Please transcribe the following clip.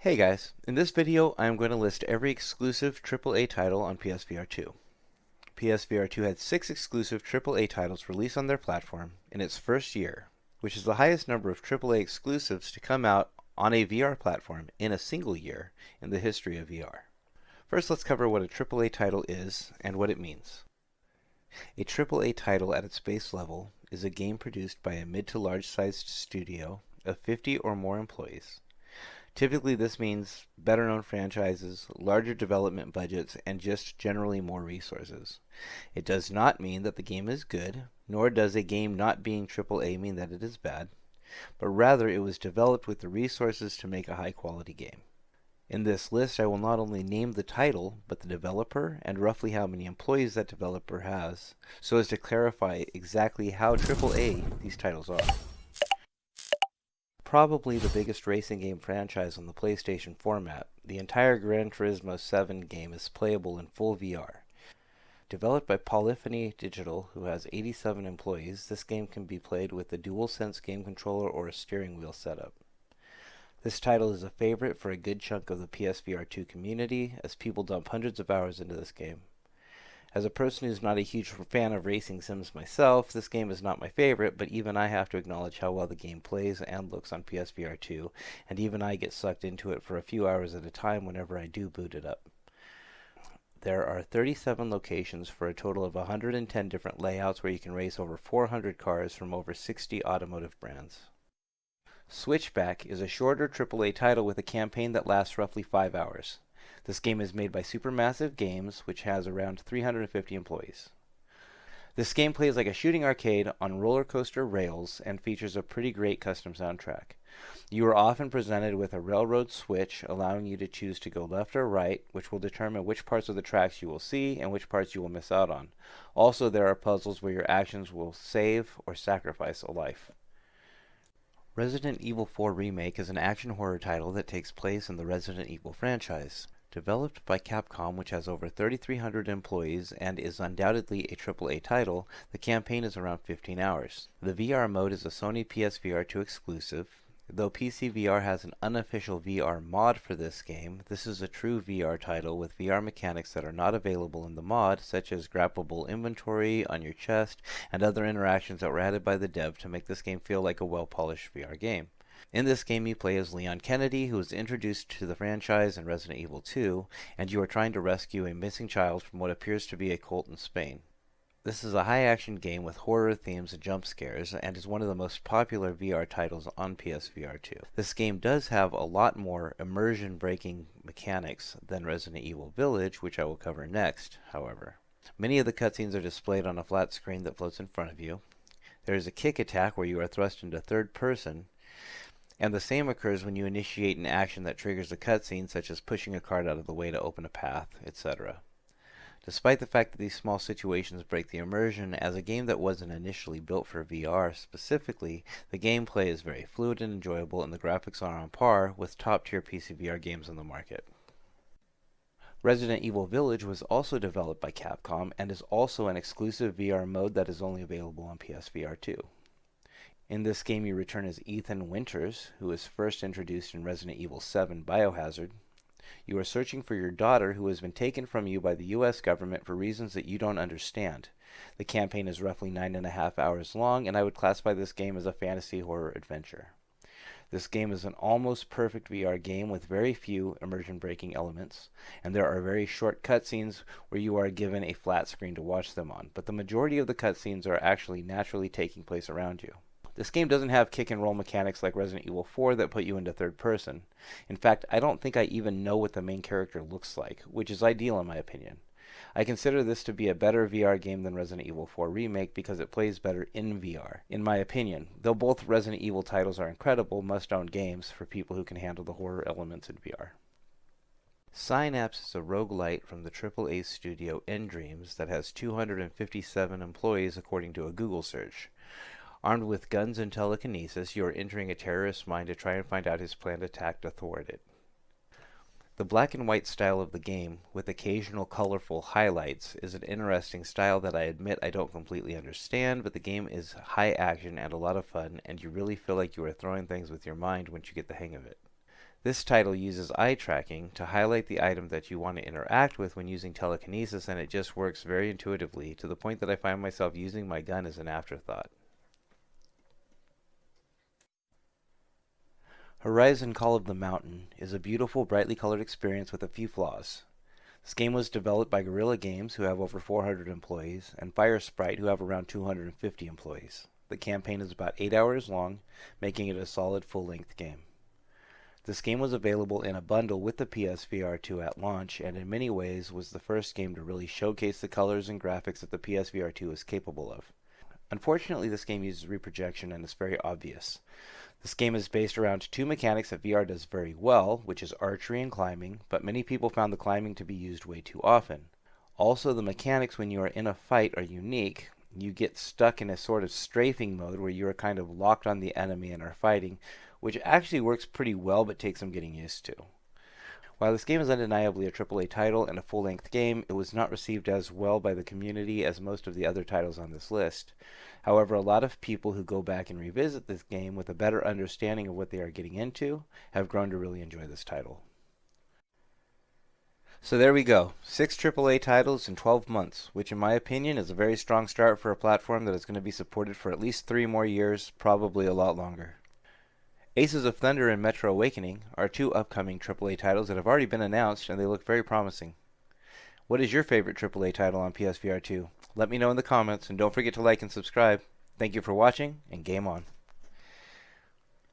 Hey guys, in this video I am going to list every exclusive AAA title on PSVR2. PSVR2 had 6 exclusive AAA titles released on their platform in its first year, which is the highest number of AAA exclusives to come out on a VR platform in a single year in the history of VR. First, let's cover what a AAA title is and what it means. A AAA title at its base level is a game produced by a mid to large sized studio of 50 or more employees. Typically, this means better known franchises, larger development budgets, and just generally more resources. It does not mean that the game is good, nor does a game not being AAA mean that it is bad, but rather it was developed with the resources to make a high quality game. In this list, I will not only name the title, but the developer and roughly how many employees that developer has, so as to clarify exactly how AAA these titles are. Probably the biggest racing game franchise on the PlayStation format, the entire Gran Turismo 7 game is playable in full VR. Developed by Polyphony Digital, who has 87 employees, this game can be played with a DualSense game controller or a steering wheel setup. This title is a favorite for a good chunk of the PSVR2 community, as people dump hundreds of hours into this game. As a person who's not a huge fan of racing sims myself, this game is not my favorite, but even I have to acknowledge how well the game plays and looks on PSVR2, and even I get sucked into it for a few hours at a time whenever I do boot it up. There are 37 locations for a total of 110 different layouts where you can race over 400 cars from over 60 automotive brands. Switchback is a shorter AAA title with a campaign that lasts roughly 5 hours. This game is made by Supermassive Games, which has around 350 employees. This game plays like a shooting arcade on roller coaster rails and features a pretty great custom soundtrack. You are often presented with a railroad switch, allowing you to choose to go left or right, which will determine which parts of the tracks you will see and which parts you will miss out on. Also, there are puzzles where your actions will save or sacrifice a life. Resident Evil 4 Remake is an action horror title that takes place in the Resident Evil franchise. Developed by Capcom, which has over 3,300 employees and is undoubtedly a AAA title, the campaign is around 15 hours. The VR mode is a Sony PSVR2 exclusive. Though PCVR has an unofficial VR mod for this game, this is a true VR title with VR mechanics that are not available in the mod, such as grabbable inventory on your chest and other interactions that were added by the dev to make this game feel like a well-polished VR game. In this game, you play as Leon Kennedy, who was introduced to the franchise in Resident Evil 2, and you are trying to rescue a missing child from what appears to be a cult in Spain. This is a high-action game with horror themes and jump scares, and is one of the most popular VR titles on PSVR2. This game does have a lot more immersion-breaking mechanics than Resident Evil Village, which I will cover next, however. Many of the cutscenes are displayed on a flat screen that floats in front of you. There is a kick attack where you are thrust into third person, and the same occurs when you initiate an action that triggers a cutscene, such as pushing a card out of the way to open a path, etc. Despite the fact that these small situations break the immersion, as a game that wasn't initially built for VR specifically, the gameplay is very fluid and enjoyable, and the graphics are on par with top-tier PCVR games on the market. Resident Evil Village was also developed by Capcom, and is also an exclusive VR mode that is only available on PSVR2. In this game, you return as Ethan Winters, who was first introduced in Resident Evil 7 Biohazard. You are searching for your daughter, who has been taken from you by the US government for reasons that you don't understand. The campaign is roughly 9.5 hours long, and I would classify this game as a fantasy horror adventure. This game is an almost perfect VR game with very few immersion-breaking elements, and there are very short cutscenes where you are given a flat screen to watch them on, but the majority of the cutscenes are actually naturally taking place around you. This game doesn't have kick and roll mechanics like Resident Evil 4 that put you into third person. In fact, I don't think I even know what the main character looks like, which is ideal in my opinion. I consider this to be a better VR game than Resident Evil 4 Remake because it plays better in VR, in my opinion, though both Resident Evil titles are incredible must-own games for people who can handle the horror elements in VR. Synapse is a roguelite from the AAA studio nDreams that has 257 employees according to a Google search. Armed with guns and telekinesis, you are entering a terrorist's mind to try and find out his planned attack to thwart it. The black and white style of the game, with occasional colorful highlights, is an interesting style that I admit I don't completely understand, but the game is high action and a lot of fun, and you really feel like you are throwing things with your mind once you get the hang of it. This title uses eye tracking to highlight the item that you want to interact with when using telekinesis, and it just works very intuitively to the point that I find myself using my gun as an afterthought. Horizon Call of the Mountain is a beautiful, brightly colored experience with a few flaws. This game was developed by Guerrilla Games, who have over 400 employees, and Firesprite, who have around 250 employees. The campaign is about 8 hours long, making it a solid full-length game. This game was available in a bundle with the PSVR2 at launch, and in many ways was the first game to really showcase the colors and graphics that the PSVR2 is capable of. Unfortunately, this game uses reprojection and is very obvious. This game is based around two mechanics that VR does very well, which is archery and climbing, but many people found the climbing to be used way too often. Also, the mechanics when you are in a fight are unique. You get stuck in a sort of strafing mode where you are kind of locked on the enemy and are fighting, which actually works pretty well but takes some getting used to. While this game is undeniably a AAA title and a full-length game, it was not received as well by the community as most of the other titles on this list. However, a lot of people who go back and revisit this game with a better understanding of what they are getting into have grown to really enjoy this title. So there we go, 6 AAA titles in 12 months, which in my opinion is a very strong start for a platform that is going to be supported for at least 3 more years, probably a lot longer. Aces of Thunder and Metro Awakening are 2 upcoming AAA titles that have already been announced, and they look very promising. What is your favorite AAA title on PSVR 2? Let me know in the comments, and don't forget to like and subscribe. Thank you for watching, and game on.